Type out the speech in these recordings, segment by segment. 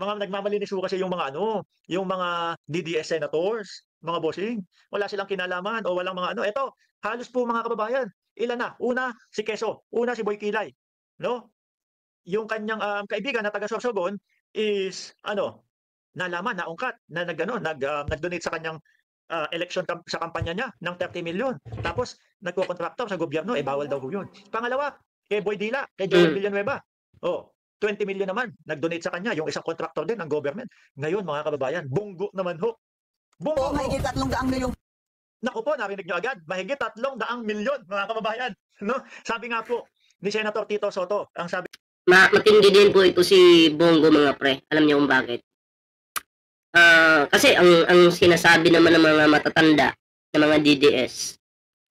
Mga nagmamalinis ho kasi yung mga ano, yung mga DDS senators, mga bossing. Wala silang kinalaman o walang mga ano. Eto, halos po mga kababayan, ilan na? Una, si Quezon. Una, si Boy Kilay, 'no? Yung kanyang, kaibigan na taga Sorsogon is ano, nalaman, naungkat na nag-donate sa kanyang, election sa kampanya niya ng 30 million. Tapos nagkokontraktor sa gobyerno, eh, bawal daw ho yun. Pangalawa, kay Boy Dila, kay Joel Hmm. Villanueva. Oh, 20 million naman nag-donate sa kanya, yung isang kontraktor din ng government. Ngayon mga kababayan, bunggo naman ho. Bunggo ho. Mahigit 300 milyong Naku po, narinig niyo agad, mahigit 300 milyon mga kababayan, 'no? Sabi nga po ni Senator Tito Sotto, ang sabi Matindi din po ito si Bongo, mga pre. Alam niyo kung bakit? Kasi ang sinasabi naman ng mga matatanda, ng mga DDS,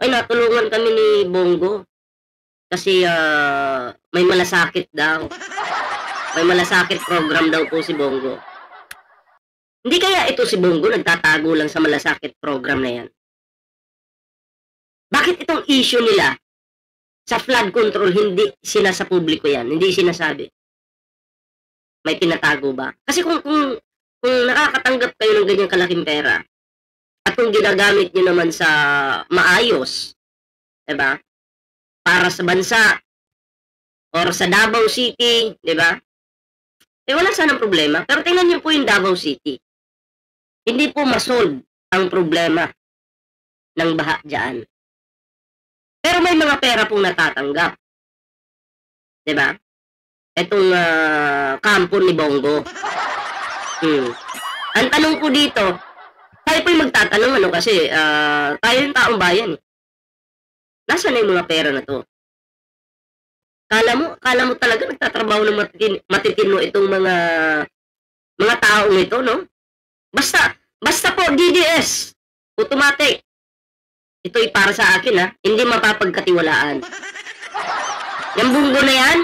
ay natulungan kami ni Bongo kasi may malasakit daw. May malasakit program daw po si Bongo. Hindi kaya ito si Bongo nagtatago lang sa malasakit program na yan? Bakit itong issue nila sa flood control hindi sinasa publiko yan? Hindi sinasabi. May tinatago ba? Kasi kung nakakatanggap kayo ng ganyang kalaking pera at kung ginagamit nyo naman sa maayos, diba? Para sa bansa or sa Davao City, diba? Eh wala sanang problema. Pero tingnan nyo po yung Davao City. Hindi po masolve ang problema ng baha dyan. Pero may mga pera pong natatanggap. Diba? Itong kampo ni Bongo. Ang tanong po dito, tayo po yung magtatanong ano kasi tayo yung taong bayan. Nasaan na yung mga pera na to? Kala mo talaga nagtatrabaho ng matitino itong mga taong ito, no? Basta po DDS, automatic. Ito'y para sa akin, hindi mapapagkatiwalaan. Yung Bongo na yan,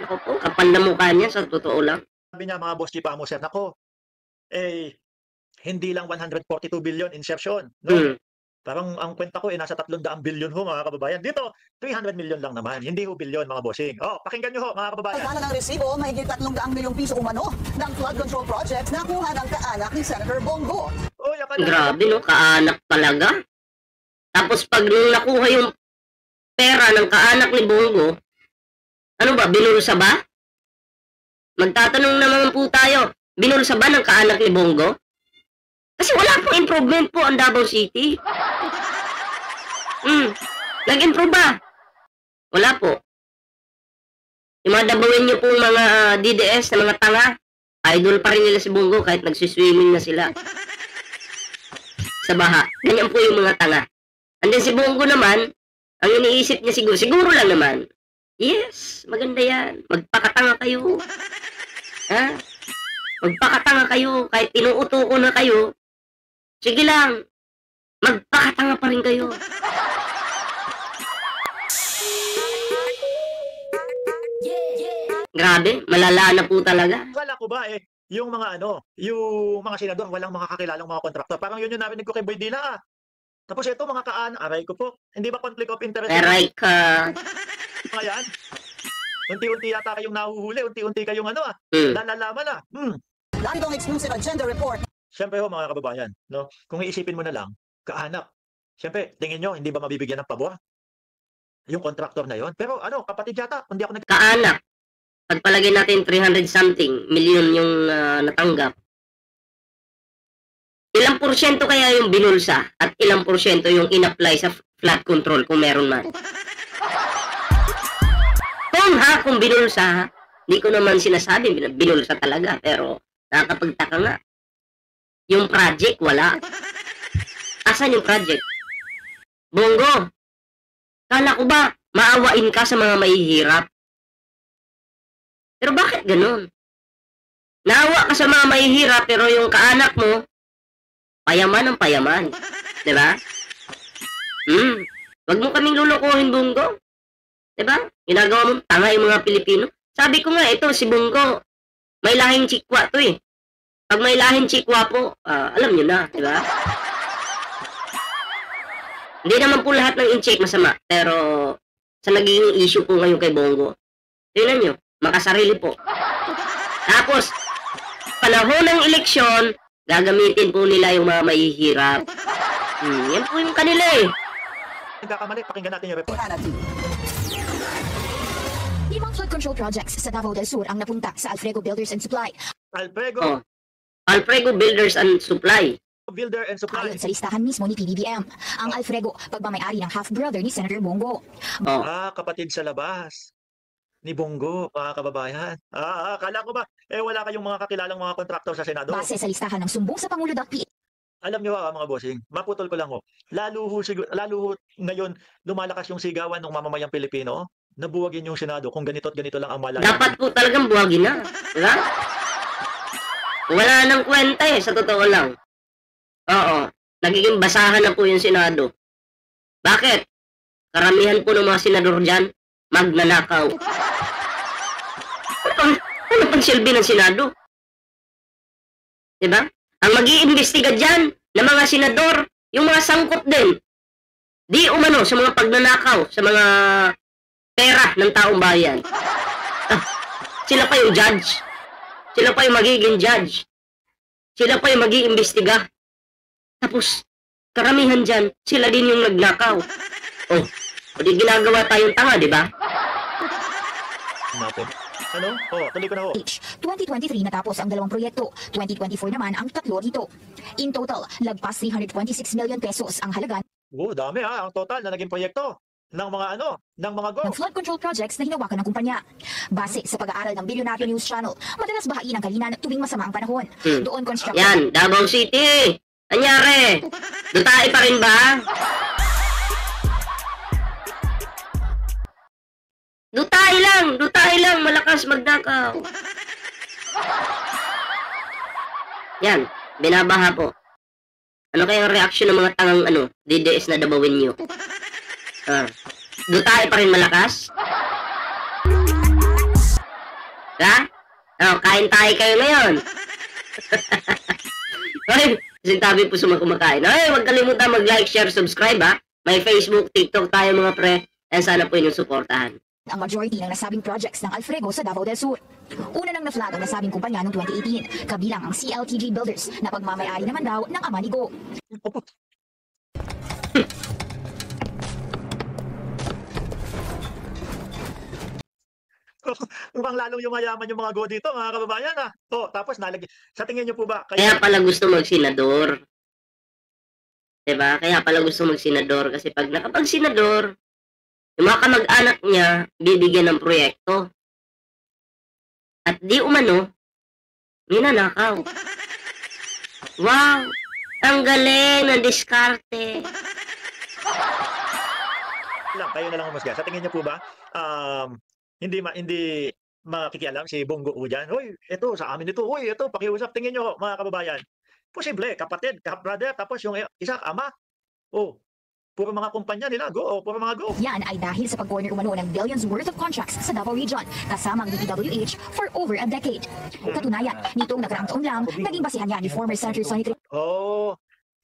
ako po, kapal na mukha niya, sa totoo lang. niya mga boss Chipamo, sir, nako, eh, hindi lang 142 billion insertion, no? Parang ang kwenta ko, nasa 300 billion ho, mga kababayan. Dito, 300 million lang naman, hindi ho billion, mga bossing. Oh, pakinggan nyo ho, mga kababayan. pagkala ng resibo, mahigit 300 milyong piso umano ng flood control projects na kuha ng kaanak ni Senator Bongo. Oh, grabe, no? Kaanak talaga. Tapos pag nakuha yung pera ng kaanak ni Bongo, ano ba, binulsa ba? Magtatanong naman po tayo, binulsa ba ng kaanak ni Bongo? Kasi wala pong improvement po ang Davao City. Nag-improve ba? Wala po. Yung mga Davaoen nyo pong mga DDS na mga tanga, idol pa rin nila si Bongo kahit nagsiswimming na sila. Sa baha. Ganyan po yung mga tanga. And then si Bongo naman, ang iniisip niya siguro lang naman, yes, maganda yan. Magpakatanga kayo. Ha? Magpakatanga kayo. Kahit inuuto ko na kayo, sige lang, magpakatanga pa rin kayo. Grabe, malala na po talaga. Wala ko ba yung mga yung mga senador, walang makakakilalang mga kontraktor. Parang yun yung narinig ko kay Boy Dila. Tapos ito, mga kaanak, aray ko po, hindi ba conflict of interest? Aray ka. Mga yan. Unti-unti yata kayong nahuhuli, unti-unti kayong nalalaman Ganitong exclusive agenda report. Siyempre ho, mga kababayan, no? Kung iisipin mo na lang, kaanak. Siyempre, tingin nyo, hindi ba mabibigyan ng pabor? Yung kontraktor na yon. Pero kapatid yata, hindi ako Kaanak. Pagpalagay natin 300 something million yung natanggap. Ilang porsyento kaya yung binulsa at ilang porsyento yung in-apply sa flood control kung meron man? Kung binulsa, hindi ko naman sinasabi binulsa talaga, pero nakakapagtaka nga. Yung project, wala. Asan yung project? Bongo, kala ko ba maawain ka sa mga mahihirap? Pero bakit ganun? Naawa ka sa mga mahihirap, pero yung kaanak mo, payaman ang payaman. Diba? Wag mo kaming lulukuhin, Bongo. Diba? Ginagawa mo tanga yung mga Pilipino. Sabi ko nga, ito si Bongo, may lahing Chikwa to eh. Pag may lahing Chikwa po, alam nyo na, diba? Hindi naman po lahat ng in-check masama, pero sa naging issue po ngayon kay Bongo, tingnan nyo, makasarili po. Tapos, panahon ng eleksyon, gagamitin po nila yung mga mahihirap. Yan po yung kanila eh. Nagkakamali, pakinggan natin yung report. Hana TV. 5 flood control projects sa Davao del Sur ang napunta sa Alfredo Builders and Supply. Alfredo, Oh. Alfredo Builders and Supply. Builder and Supply. Ayon sa listahan mismo ni PBBM, ang Alfredo, pagmamayari ng half-brother ni Senator Bongo. Oh. Kapatid sa labas. Ni Bongo, mga kababayan. Akala ko ba, wala kayong mga kakilalang mga kontraktor sa Senado. Base sa listahan ng sumbong sa Pangulo.ph, Alam nyo mga bossing, maputol ko lang ho. Lalo ho ngayon lumalakas yung sigawan ng mamamayang Pilipino. Nabuwagin yung Senado kung ganito at ganito lang ang malaya. Dapat po talagang buwagin na. Diba? Wala nang kwenta eh, sa totoo lang. Oo. Nagiging basahan na po yung Senado. Bakit? Karamihan po ng mga senador dyan, magnanakaw. Ano pang silbi ng Senado? Diba? Ang mag-iimbestiga dyan ng mga senador, yung mga sangkot din. Di umano sa mga pagnanakaw, sa mga pera ng taong bayan. Sila pa yung judge. Sila pa yung magiging judge. Sila pa yung mag-iimbestiga. Tapos, karamihan dyan, sila din yung nagnakaw. Oh, di ginagawa tayong tanga, di ba? Natin. Ano? Tuloy ko na ho. 2023 natapos ang 2 proyekto, 2024 naman ang 3 dito. In total, lagpas 326 million pesos ang halaga Dami ang total na naging proyekto ng mga ng mga go. ng flood control projects na hinawakan ng kumpanya. Base sa pag-aaral ng Billionaire News Channel, madalas bahain ang kalinan tuwing masama ang panahon. Doon construction. Yan, Davao City. Anyari? Dutay pa rin ba? Dutay lang, malakas magnakaw. Yan, binabaha po. Ano kayang reaction ng mga tangang DDS na dabawin nyo? Dutay pa rin malakas? Ha? Kain tayo kayo ngayon. Ay, sintabi po sa mga kumakain. Ay, huwag kalimutan mag-like, share, subscribe ha. May Facebook, TikTok tayo mga pre. And sana po inyong suportahan. Ang majority ng nasabing projects ng Alfredo sa Davao del Sur. Una nang na-flag ang nasabing kumpanya noong 2018, kabilang ang CLTG Builders na pagmamayari naman daw ng ama ni Go. Mukhang lalong yumayaman yung mga go dito, mga kababayan tapos sa tingin niyo po ba? Kaya pala gusto mag-senador. Diba? Kaya pala gusto mag-senador. Kasi pag nakapag-senador, yung mga kamag-anak niya, bibigyan ng proyekto. At di umano, minanakaw. Wow! Ang galing ng diskarte. Kayo na lang umusga. Sa tingin niyo po ba, hindi makikialam si Bongo dyan? Hoy, ito sa amin ito. Hoy, ito pakiusap. Tingin niyo mga kababayan. Posible, kapatid, brother, tapos yung isa ama. Puro mga kumpanya nila, puro mga go. Yan ay dahil sa pag-corner umano ng billions worth of contracts sa Davao Region, kasama ang DPWH for over a decade. Katunayan, nitong nakaraang taon lang, naging basihan yan ni former Senator Sonny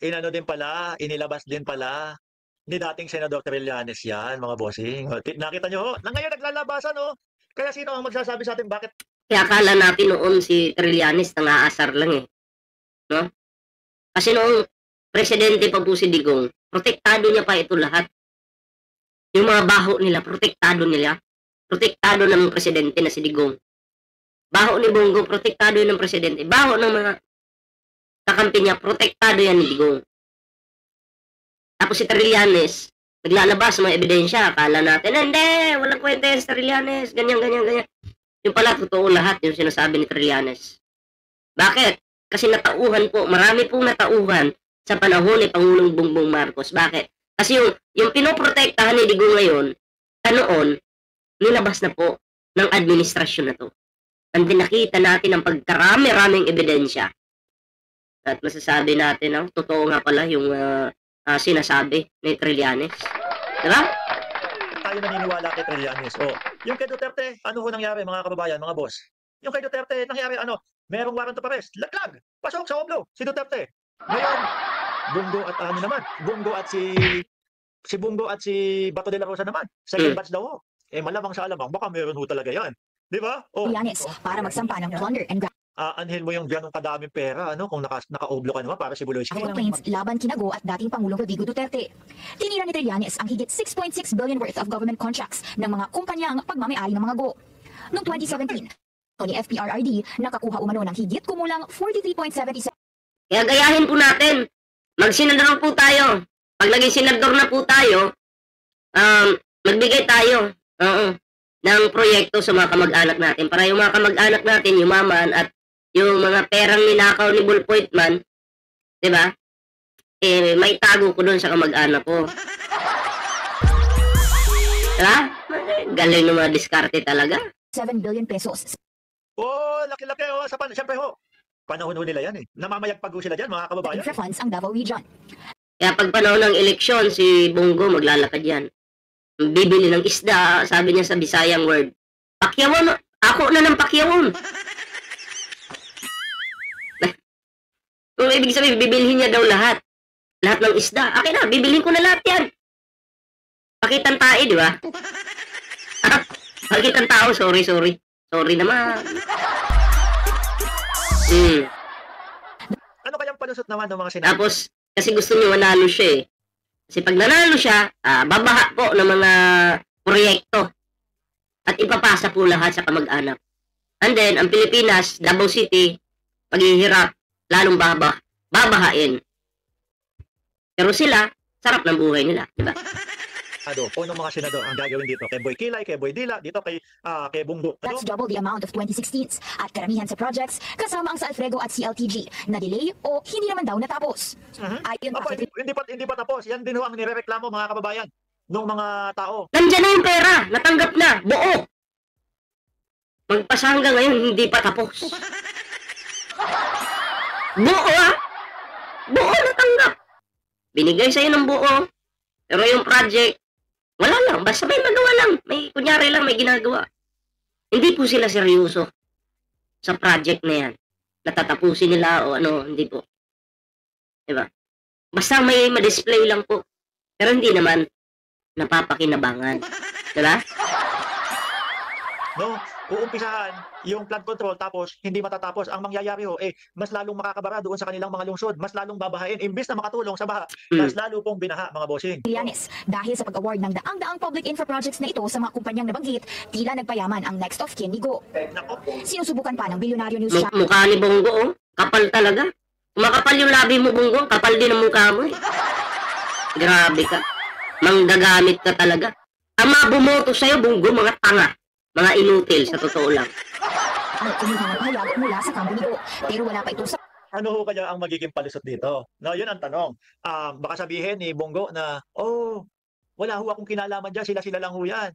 Inano din pala, inilabas din pala ni dating Senador Trillanes yan, mga bossing. Nakita nyo, na ngayon naglalabasan, Kaya sino ang magsasabi sa atin bakit? Kaya akala natin noon si Trillanes nangaasar lang eh. No? Kasi noong presidente pa po si Digong, protektado niya pa ito lahat. Yung mga baho nila, protektado nila. Protektado ng presidente na si Digong. Baho ni Bongo, protektado yun ng presidente. Baho ng mga kakampi niya, protektado yan ni Digong. Tapos si Trillanes, naglalabas ng mga ebidensya. Akala natin, hindi, walang kwenta yan si Trillanes. Ganyan. Yung pala, totoo lahat yung sinasabi ni Trillanes. Bakit? Kasi natauhan po, marami pong natauhan sa panahon ni Pangulong Bongbong Marcos. Bakit? Kasi yung pinoprotektahan ni Digong ngayon, noon, nilabas na po ng administrasyon na to. And nakita natin ang pagkarami-raming ebidensya. At masasabi natin, totoo nga pala yung sinasabi ni Trillanes. Diba? Tayo naniniwala kay Trillanes. Yung kay Duterte, ano ho nangyari mga kababayan, mga boss? Yung kay Duterte, nangyari merong warrant of arrest. Laglag! Pasok sa oblo, si Duterte. Ngayon, Bongo at Bongo at si Bongo at si Bato de la Rosa naman. Second batch daw. Malamang sa alamang, baka meron ho talaga yan. Di ba? Trillanes para magsampa ng plunder and aanhin mo yung ganong kadaming pera, ano, kung naka-oblo ka naman para si Buloy. complaints laban kina Go at dating Pangulong Rodrigo Duterte. Tinira ni Trillanes ang higit 6.6 billion worth of government contracts ng mga kumpanyang pagmamayari ng mga Go. Noong 2017, ni FPRRD nakakuha umano ng higit kumulang 43.77 Kaya gayahin po natin. Magsenador po tayo. Pag naging senador na po tayo, magbigay tayo ng proyekto sa mga kamag-anak natin. Para yung mga kamag-anak natin, yumaman at yung mga perang ninakaw ni Bullpoint man, di ba? May tago ko doon sa kamag-anak ko. Diba? Galing ng mga diskarte talaga. 7 billion pesos. Laki-laki, siyempre panahon nila yan Namamayagpag sila dyan, mga kababayan. Infra funds ang Davao Region. Kaya pag panahon ng eleksyon, si Bongo maglalakad yan. Bibili ng isda, sabi niya sa Bisayang word. Pakyawon, ako na ng pakyawon. Kung ibig sabihin, bibilhin niya daw lahat. Lahat ng isda. Akin na, bibilhin ko na lahat yan. Pakitan tae, di ba? Pakitan tao, sorry. Sorry naman. Ano kayang palusot naman ng mga senador? Tapos, kasi gusto niyo manalo siya Kasi pag nanalo siya, babaha po ng mga proyekto. At ipapasa po lahat sa kamag-anak. And then, ang Pilipinas, Davao City, paghihirap, lalong babahain. Pero sila, sarap ng buhay nila. Diba? O ng mga senador ang gagawin dito? Kay Boy Kilay, kay Boy Dila, dito kay Bongo. That's double the amount of 2016s at karamihan sa projects kasama ang sa Alfredo at CLTG na delay o hindi naman daw natapos. Ayon pa kay Hindi pa tapos. Yan din ang nirereklamo mga kababayan ng mga tao. Nandiyan na yung pera, natanggap na, buo. Magpasa hanggang ngayon, hindi pa tapos. Buo buo natanggap. Binigay sa'yo ng buo. Pero yung project, wala lang, basta may magawa lang. Kunyari lang, may ginagawa. Hindi po sila seryoso sa project na yan. Natatapusin nila o ano, hindi po. Diba? Basta may ma-display lang po. Pero hindi naman napapakinabangan. Diba? No, uumpisahan yung flood control tapos hindi matatapos. Ang mangyayari mas lalong makakabara doon sa kanilang mga lungsod. Mas lalong babahain. Imbis na makatulong sa baha, mas lalo pong binaha, mga bossing. Trillanes, dahil sa pag-award ng daang-daang public infra projects na ito sa mga kumpanyang nabanggit, tila nagpayaman ang next of kin ni Go. Nako. Sinusubukan pa ng bilyonaryo news channel Mukha ni Bongo, kapal talaga. Kumakapal yung labi mo, Bongo, kapal din ang mukha mo Grabe ka. Manggagamit ka talaga. Ang mga bumoto sa'yo, Bongo, mga tanga. Mga inutil, sa totoo lang. ang kumuha ng pahayag mula sa kampo ni Go. Pero wala pa ito sa Ano kaya ang magiging palusot dito? No, yun ang tanong. Baka sabihin ni Bongo na, wala ho akong kinalaman dyan, sila lang ho yan.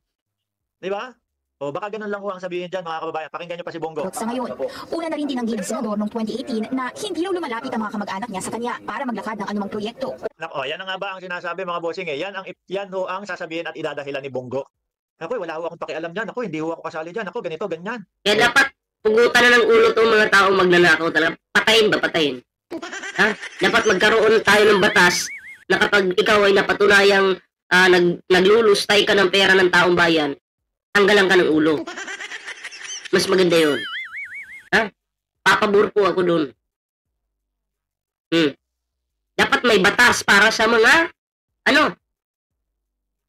Di ba? Baka ganun lang ho ang sabihin dyan, mga kababayan. Pakinggan niyo pa si Bongo. sa ngayon. Una na rin tinanggi ng senador noong 2018 na hindi raw lumalapit ang mga kamag-anak niya sa kanya para maglakad ng anumang proyekto. Yan na nga ba ang sinasabi, mga bossing Yan ho ang sasabihin at idadahilan ni Bongo. Wala ho akong pakialam dyan. Hindi ho ako kasali dyan. Ganito, ganyan. Kaya dapat pugutan na ng ulo itong mga taong magnanakaw talaga. Patayin ba? Patayin. Dapat magkaroon tayo ng batas na kapag ikaw ay napatunayang naglulustay ka ng pera ng taong bayan, tanggalan ka ng ulo. Mas maganda yun. Papabor po ako dun. Dapat may batas para sa mga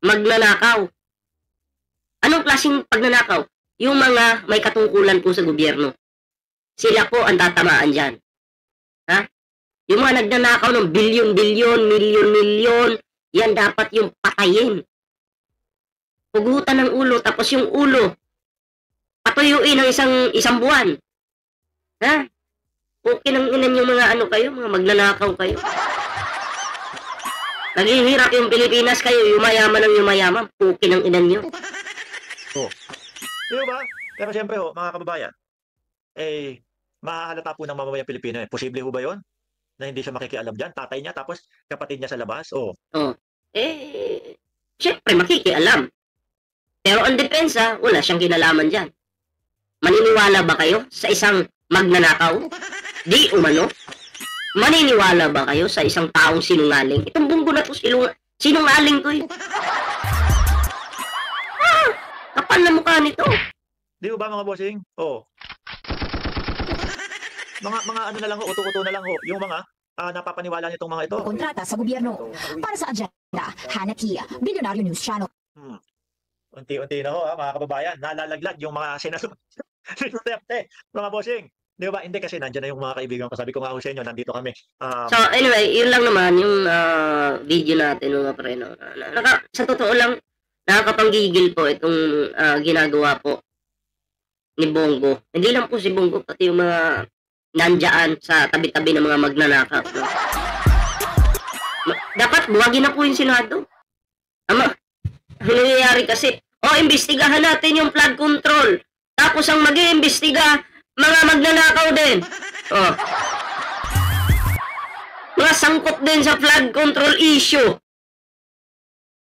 magnanakaw. Anong klaseng pagnanakaw? Yung mga may katungkulan po sa gobyerno. Sila po ang tatamaan dyan. Yung mga nagnanakaw ng bilyon-bilyon, milyon-milyon, yan dapat yung patayin. Pugutan ng ulo, tapos yung ulo, patuyuin ng isang buwan. Okay nang inan yung mga kayo, mga magnanakaw kayo. Naghihirap yung Pilipinas kayo, yumayaman ng yumayaman, pukin ang inan nyo. Di ba? Pero siyempre mga kababayan, mahalata po ng mamamayang Pilipino. Posible ho ba yun? Na hindi siya makikialam dyan? Tatay niya, tapos kapatid niya sa labas? Siyempre makikialam. Pero ang depensa, wala siyang kinalaman dyan. Maniniwala ba kayo sa isang magnanakaw? Di umano? Maniniwala ba kayo sa isang taong sinungaling? Itong Bongo na to, sinungaling to Kapal na mukha nito. Di ba mga bossing? Mga ano na lang ho, uto-uto na lang ho, yung mga napapaniwala nitong mga ito. kontrata sa gobyerno. Para sa agenda, Hannity, Bilyonaryo News Channel. Unti-unti na ho, mga kababayan, nalalaglag yung mga senador. Duterte, mga bossing. Di ba? Hindi kasi nandiyan na yung mga kaibigan ko. Sabi ko nga ho sa inyo, nandito kami. So anyway, yun lang naman yung video natin mga pre. No? Sa totoo lang, nakakapanggigil po itong ginagawa po ni Bongo. Hindi lang po si Bongo, pati yung mga nandyan sa tabi-tabi ng mga magnanakaw. No? Dapat buwagin na po yung Senado. Ang nangyayari kasi, imbestigahan natin yung flood control. Tapos ang mag-iimbestiga, mga magnanakaw din. Mga sangkot din sa flood control issue.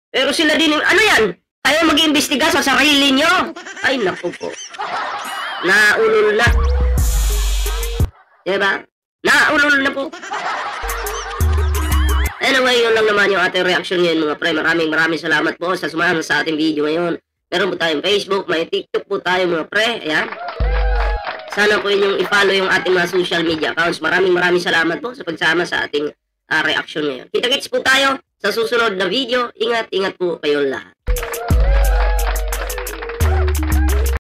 Pero sila din, ano yan? Kayo mag-iimbestiga sa sarili nyo? Ay, naku po. Naulol na. Diba? Naulol na po. Anyway, yun lang naman yung ating reaction ngayon mga pre. Maraming salamat po sa sumama sa ating video ngayon. Meron po tayong Facebook, may TikTok po tayo mga pre. Ayan. Sana po inyong i-follow yung ating mga social media accounts. Maraming salamat po sa pagsama sa ating reaction ngayon. Kita-kits po tayo sa susunod na video. Ingat po kayong lahat.